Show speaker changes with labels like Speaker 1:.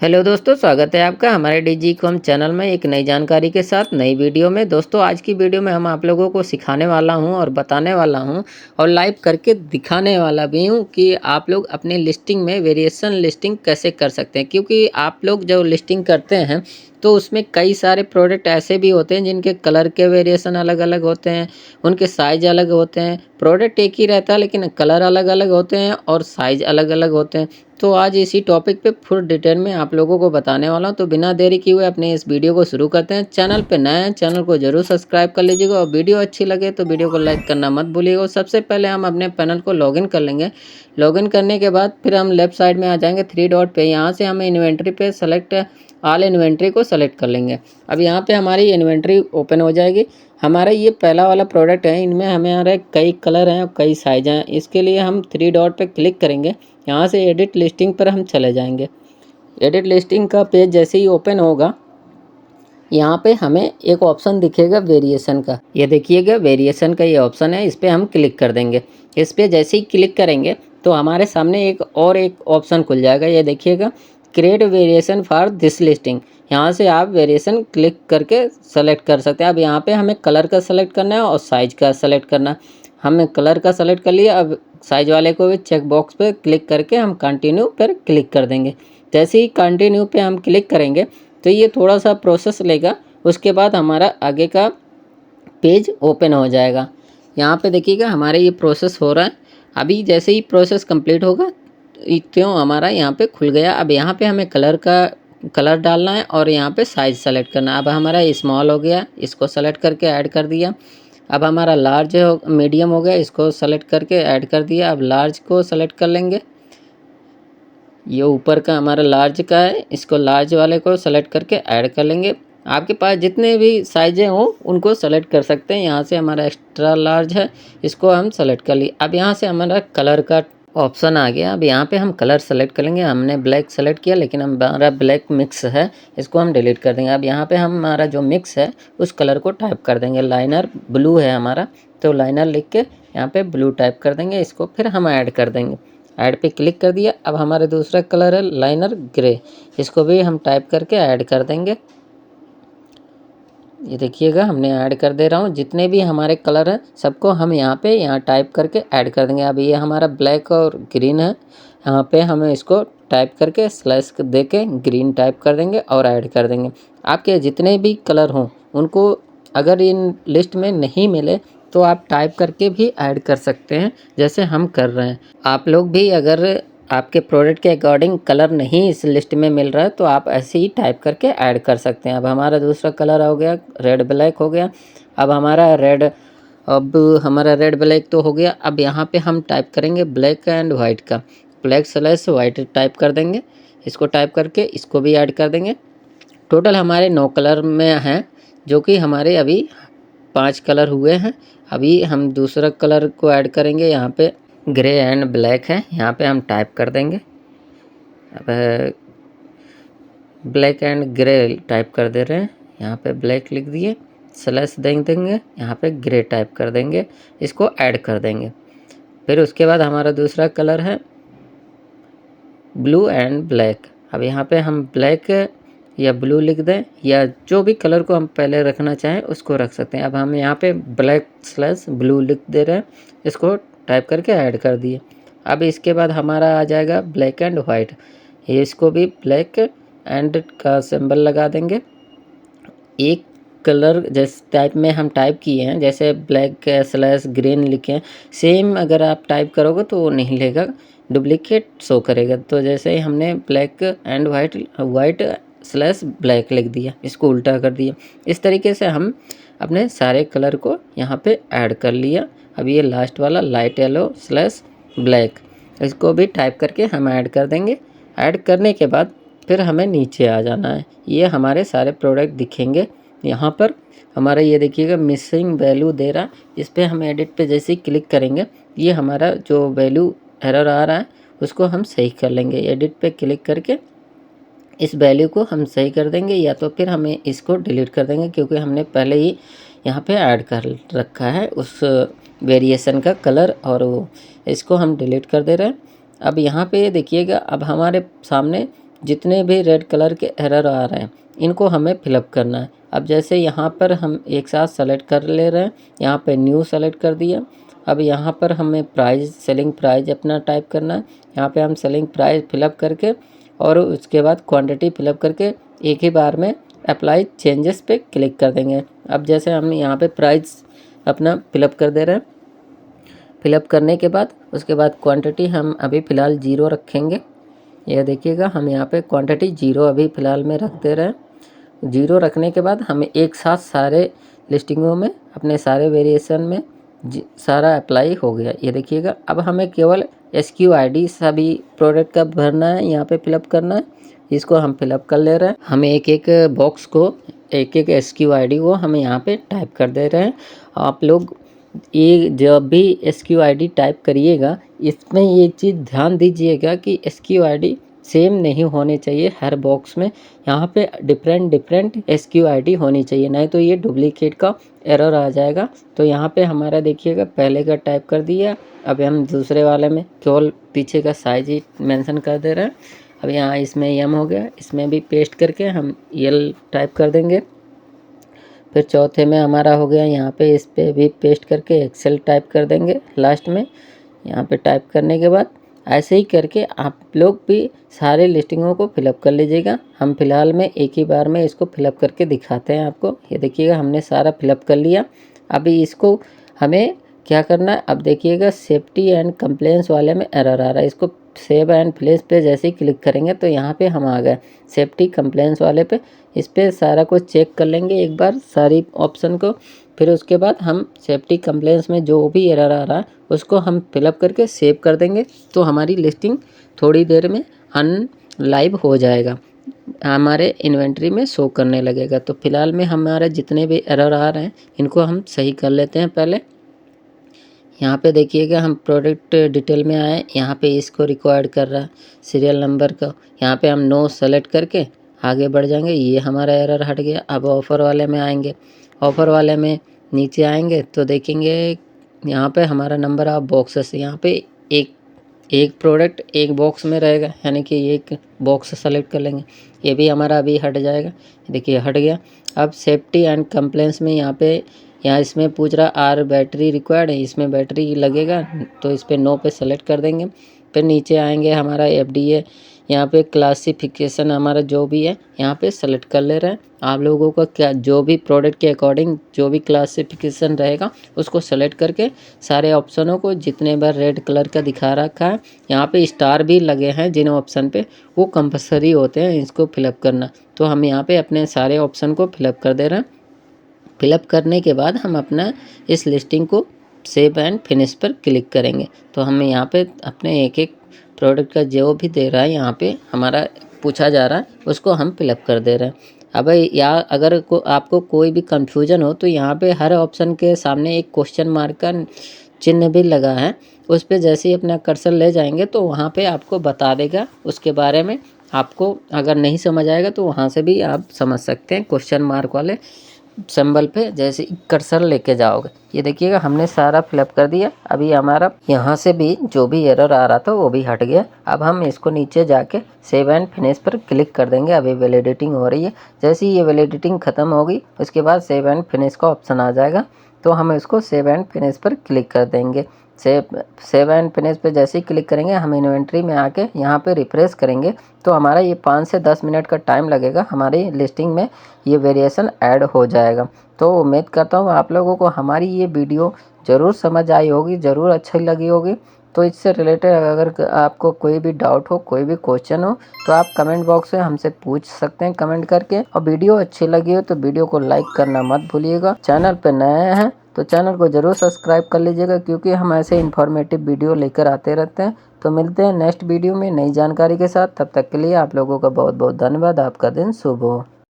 Speaker 1: Hello दोस्तों, स्वागत है आपका हमारे डिजीकॉम चैनल में एक नई जानकारी के साथ नई वीडियो में। दोस्तों, आज की वीडियो में हम आप लोगों को सिखाने वाला हूं और बताने वाला हूं और लाइव करके दिखाने वाला भी हूं कि आप लोग अपनी लिस्टिंग में वेरिएशन लिस्टिंग कैसे कर सकते हैं। क्योंकि आप लोग जो लिस्टिंग करते हैं तो उसमें कई सारे प्रोडक्ट ऐसे भी होते हैं जिनके कलर के वेरिएशन अलग अलग होते हैं, उनके साइज अलग होते हैं। प्रोडक्ट एक ही रहता है लेकिन कलर अलग अलग होते हैं और साइज अलग अलग होते हैं। तो आज इसी टॉपिक पे फुल डिटेल में आप लोगों को बताने वाला हूं। तो बिना देरी किए हुए अपने इस वीडियो को शुरू करते हैं। चैनल पे नए हैं, चैनल को जरूर सब्सक्राइब कर लीजिएगा और वीडियो अच्छी लगे तो वीडियो को लाइक करना मत भूलिएगा। और सबसे पहले हम अपने पैनल को लॉगिन कर लेंगे। लॉगिन करने के बाद फिर हम लेफ्ट साइड में आ जाएंगे थ्री डॉट पे। यहाँ से हमें इन्वेंट्री पे सेलेक्ट ऑल इन्वेंट्री को सेलेक्ट कर लेंगे। अब यहाँ पे हमारी इन्वेंट्री ओपन हो जाएगी। हमारा ये पहला वाला प्रोडक्ट है, इनमें हमारे कई कलर हैं और कई साइज हैं। इसके लिए हम थ्री डॉट पे क्लिक करेंगे। यहाँ से एडिट लिस्टिंग पर हम चले जाएंगे। एडिट लिस्टिंग का पेज जैसे ही ओपन होगा, यहाँ पे हमें एक ऑप्शन दिखेगा वेरिएशन का। ये देखिएगा वेरिएशन का ये ऑप्शन है, इस पर हम क्लिक कर देंगे। इस पर जैसे ही क्लिक करेंगे तो हमारे सामने एक ऑप्शन खुल जाएगा। ये देखिएगा, create variation for this listing. यहाँ से आप वेरिएशन क्लिक करके सेलेक्ट कर सकते हैं। अब यहाँ पे हमें कलर का सेलेक्ट करना है और साइज का सेलेक्ट करना है। हमने कलर का सेलेक्ट कर लिया। अब साइज वाले को भी चेक बॉक्स पे क्लिक करके हम कंटिन्यू पर क्लिक कर देंगे। जैसे ही कंटिन्यू पे हम क्लिक करेंगे तो ये थोड़ा सा प्रोसेस लेगा। उसके बाद हमारा आगे का पेज ओपन हो जाएगा। यहाँ पे देखिएगा हमारे ये प्रोसेस हो रहा है। अभी जैसे ही प्रोसेस कंप्लीट होगा त्यों हमारा यहाँ पे खुल गया। अब यहाँ पे हमें कलर डालना है और यहाँ पे साइज सेलेक्ट करना है। अब हमारा स्मॉल हो गया, इसको सेलेक्ट करके ऐड कर दिया। अब हमारा लार्ज मीडियम हो गया, इसको सेलेक्ट करके ऐड कर दिया। अब लार्ज को सेलेक्ट कर लेंगे। ये ऊपर का हमारा लार्ज का है, इसको लार्ज वाले को सेलेक्ट करके ऐड कर लेंगे। आपके पास जितने भी साइजें हों उनको सेलेक्ट कर सकते हैं। यहाँ से हमारा एक्स्ट्रा लार्ज है, इसको हम सेलेक्ट कर लिए। अब यहाँ से हमारा कलर का ऑप्शन आ गया। अब यहाँ पे हम कलर सेलेक्ट करेंगे। हमने ब्लैक सेलेक्ट किया लेकिन हमारा ब्लैक मिक्स है, इसको हम डिलीट कर देंगे। अब यहाँ पे हमारा जो मिक्स है उस कलर को टाइप कर देंगे। लाइनर ब्लू है हमारा, तो लाइनर लिख के यहाँ पे ब्लू टाइप कर देंगे। इसको फिर हम ऐड कर देंगे। ऐड पे क्लिक कर दिया। अब हमारा दूसरा कलर है लाइनर ग्रे, इसको भी हम टाइप करके ऐड कर देंगे। ये देखिएगा हमने ऐड कर दे रहा हूँ। जितने भी हमारे कलर हैं सबको हम यहाँ टाइप करके ऐड कर देंगे। अब ये हमारा ब्लैक और ग्रीन है, यहाँ पे हमें इसको टाइप करके स्लैश दे के ग्रीन टाइप कर देंगे और ऐड कर देंगे। आपके जितने भी कलर हों उनको अगर इन लिस्ट में नहीं मिले तो आप टाइप करके भी ऐड कर सकते हैं, जैसे हम कर रहे हैं। आप लोग भी अगर आपके प्रोडक्ट के अकॉर्डिंग कलर नहीं इस लिस्ट में मिल रहा है तो आप ऐसे ही टाइप करके ऐड कर सकते हैं। अब हमारा दूसरा कलर हो गया रेड ब्लैक हो गया। अब हमारा रेड ब्लैक तो हो गया। अब यहाँ पे हम टाइप करेंगे ब्लैक एंड वाइट का, ब्लैक स्लैश वाइट टाइप कर देंगे। इसको टाइप करके इसको भी ऐड कर देंगे। टोटल हमारे 9 कलर में हैं, जो कि हमारे अभी 5 कलर हुए हैं। अभी हम दूसरा कलर को ऐड करेंगे। यहाँ पे ग्रे एंड ब्लैक है, यहाँ पे हम टाइप कर देंगे। अब ब्लैक एंड ग्रे टाइप कर दे रहे हैं, यहाँ पे ब्लैक लिख दिए, स्लैश देंगे, यहाँ पे ग्रे टाइप कर देंगे, इसको ऐड कर देंगे। फिर उसके बाद हमारा दूसरा कलर है ब्लू एंड ब्लैक। अब यहाँ पे हम ब्लैक या ब्लू लिख दें या जो भी कलर को हम पहले रखना चाहें उसको रख सकते हैं। अब हम यहाँ पे ब्लैक स्लैश ब्लू लिख दे रहे हैं, इसको टाइप करके ऐड कर दिए। अब इसके बाद हमारा आ जाएगा ब्लैक एंड वाइट, इसको भी ब्लैक एंड का सिंबल लगा देंगे। एक कलर जिस टाइप में हम टाइप किए हैं, जैसे ब्लैक स्लैश ग्रीन लिखे हैं, सेम अगर आप टाइप करोगे तो वो नहीं लेगा, डुप्लीकेट शो करेगा। तो जैसे हमने black and white slash black लिख दिया, इसको उल्टा कर दिया। इस तरीके से हम अपने सारे कलर को यहाँ पे ऐड कर लिया। अब ये लास्ट वाला लाइट येलो स्लैश ब्लैक, इसको भी टाइप करके हम ऐड कर देंगे। ऐड करने के बाद फिर हमें नीचे आ जाना है। ये हमारे सारे प्रोडक्ट दिखेंगे। यहाँ पर हमारा ये देखिएगा मिसिंग वैल्यू दे रहा है, इस पर हम एडिट पे जैसे ही क्लिक करेंगे ये हमारा जो वैल्यू एरर आ रहा है उसको हम सही कर लेंगे। एडिट पे क्लिक करके इस वैल्यू को हम सही कर देंगे, या तो फिर हमें इसको डिलीट कर देंगे क्योंकि हमने पहले ही यहाँ पे ऐड कर रखा है उस वेरिएशन का कलर, और इसको हम डिलीट कर दे रहे हैं। अब यहाँ पे देखिएगा अब हमारे सामने जितने भी रेड कलर के एरर आ रहे हैं इनको हमें फिलअप करना है। अब जैसे यहाँ पर हम एक साथ सेलेक्ट कर ले रहे हैं, यहाँ पे न्यू सेलेक्ट कर दिया। अब यहाँ पर हमें प्राइस, सेलिंग प्राइस अपना टाइप करना है। यहाँ पे हम सेलिंग प्राइस फिलअप करके और उसके बाद क्वांटिटी फिलअप करके एक ही बार में अप्लाई चेंजेस पे क्लिक कर देंगे। अब जैसे हम यहाँ पे प्राइस अपना फिलअप कर दे रहे हैं। फिलअप करने के बाद उसके बाद क्वांटिटी हम अभी फ़िलहाल 0 रखेंगे। यह देखिएगा हम यहाँ पे क्वांटिटी 0 अभी फ़िलहाल में रख दे रहे हैं। 0 रखने के बाद हमें एक साथ सारे लिस्टिंगों में अपने सारे वेरिएशन में सारा अप्लाई हो गया। ये देखिएगा अब हमें केवल SKU सभी प्रोडक्ट का भरना है, यहाँ पे फिलअप करना है। इसको हम फिलअप कर ले रहे हैं। हमें एक एक बॉक्स को, एक एक SKU को हम यहाँ पे टाइप कर दे रहे हैं। आप लोग ये जब भी SKU टाइप करिएगा इसमें ये चीज़ ध्यान दीजिएगा कि SKU सेम नहीं होने चाहिए हर बॉक्स में। यहाँ पे डिफरेंट SKU होनी चाहिए, नहीं तो ये डुप्लीकेट का एरर आ जाएगा। तो यहाँ पे हमारा देखिएगा पहले का टाइप कर दिया। अब हम दूसरे वाले में केवल पीछे का साइज ही मेंशन कर दे रहे हैं। अब यहाँ इसमें M हो गया, इसमें भी पेस्ट करके हम L टाइप कर देंगे। फिर चौथे में हमारा हो गया, यहाँ पे इस पे भी पेस्ट करके एक्सेल टाइप कर देंगे लास्ट में। यहाँ पे टाइप करने के बाद ऐसे ही करके आप लोग भी सारे लिस्टिंगों को फिलअप कर लीजिएगा। हम फिलहाल में एक ही बार में इसको फिलअप करके दिखाते हैं आपको। ये देखिएगा हमने सारा फिलअप कर लिया। अभी इसको हमें क्या करना है, अब देखिएगा सेफ्टी एंड कंप्लेंट्स वाले में एरर आ रहा है। इसको सेव एंड फिनिश पे जैसे ही क्लिक करेंगे तो यहाँ पे हम आ गए सेफ्टी कंप्लेंट्स वाले पे। इस पे सारा कुछ चेक कर लेंगे एक बार सारी ऑप्शन को। फिर उसके बाद हम सेफ्टी कंप्लेंट्स में जो भी एरर आ रहा है उसको हम फिलअप करके सेव कर देंगे। तो हमारी लिस्टिंग थोड़ी देर में लाइव हो जाएगा, हमारे इन्वेंट्री में शो करने लगेगा। तो फिलहाल में हमारे जितने भी एरर आ रहे हैं इनको हम सही कर लेते हैं पहले। यहाँ पे देखिएगा हम प्रोडक्ट डिटेल में आए, यहाँ पे इसको रिक्वायर्ड कर रहा है सीरियल नंबर का। यहाँ पे हम नो सेलेक्ट करके आगे बढ़ जाएंगे। ये हमारा एरर हट गया। अब ऑफ़र वाले में आएंगे। ऑफ़र वाले में नीचे आएंगे तो देखेंगे यहाँ पे हमारा नंबर ऑफ बॉक्सेस, यहाँ पे एक प्रोडक्ट एक बॉक्स में रहेगा, यानी कि एक बॉक्स सेलेक्ट कर लेंगे। ये भी हमारा अभी हट जाएगा। देखिए हट गया। अब सेफ्टी एंड कंप्लेंट्स में यहाँ इसमें पूछ रहा आर बैटरी रिक्वायर्ड है, इसमें बैटरी लगेगा तो इस पर नो पे सेलेक्ट कर देंगे। फिर नीचे आएंगे हमारा FDA, यहाँ पे क्लासिफिकेशन हमारा जो भी है यहाँ पे सेलेक्ट कर ले रहे हैं। आप लोगों का क्या जो भी प्रोडक्ट के अकॉर्डिंग जो भी क्लासिफिकेशन रहेगा उसको सेलेक्ट करके सारे ऑप्शनों को, जितने बार रेड कलर का दिखा रखा है यहाँ पे स्टार भी लगे हैं जिन ऑप्शन पे, वो कंपलसरी होते हैं इसको फिलअप करना। तो हम यहाँ पे अपने सारे ऑप्शन को फिलअप कर दे रहे हैं। फिलअप करने के बाद हम अपना इस लिस्टिंग को सेव एंड फिनिश पर क्लिक करेंगे। तो हम यहाँ पे अपने एक एक प्रोडक्ट का जो भी दे रहा है यहाँ पे हमारा पूछा जा रहा है उसको हम फिलअप कर दे रहे हैं। अब अगर आपको कोई भी कन्फ्यूजन हो तो यहाँ पे हर ऑप्शन के सामने एक क्वेश्चन मार्क का चिन्ह भी लगा है, उस पर जैसे ही अपना कर्सर ले जाएंगे तो वहाँ पे आपको बता देगा उसके बारे में। आपको अगर नहीं समझ आएगा तो वहाँ से भी आप समझ सकते हैं। क्वेश्चन मार्क वाले सिंबल पे जैसे कर्सर लेके जाओगे। ये देखिएगा हमने सारा फिलअप कर दिया। अभी हमारा यहाँ से भी जो भी एरर आ रहा था वो भी हट गया। अब हम इसको नीचे जाके सेव एंड फिनिश पर क्लिक कर देंगे। अभी वैलिडेटिंग हो रही है, जैसे ही ये वैलिडेटिंग ख़त्म होगी उसके बाद सेव एंड फिनिश का ऑप्शन आ जाएगा। तो हम इसको सेव एंड फिनिश पर क्लिक कर देंगे। सेव एंड फिनिश पे जैसे ही क्लिक करेंगे हम इन्वेंट्री में आके यहाँ पे रिफ्रेश करेंगे तो हमारा ये 5 से 10 मिनट का टाइम लगेगा, हमारी लिस्टिंग में ये वेरिएशन ऐड हो जाएगा। तो उम्मीद करता हूँ आप लोगों को हमारी ये वीडियो ज़रूर समझ आई होगी, ज़रूर अच्छी लगी होगी। तो इससे रिलेटेड अगर आपको कोई भी डाउट हो, कोई भी क्वेश्चन हो तो आप कमेंट बॉक्स में हमसे पूछ सकते हैं कमेंट करके। और वीडियो अच्छी लगी हो तो वीडियो को लाइक करना मत भूलिएगा। चैनल पे नए हैं तो चैनल को ज़रूर सब्सक्राइब कर लीजिएगा, क्योंकि हम ऐसे इन्फॉर्मेटिव वीडियो लेकर आते रहते हैं। तो मिलते हैं नेक्स्ट वीडियो में नई जानकारी के साथ। तब तक के लिए आप लोगों का बहुत बहुत धन्यवाद। आपका दिन शुभ हो।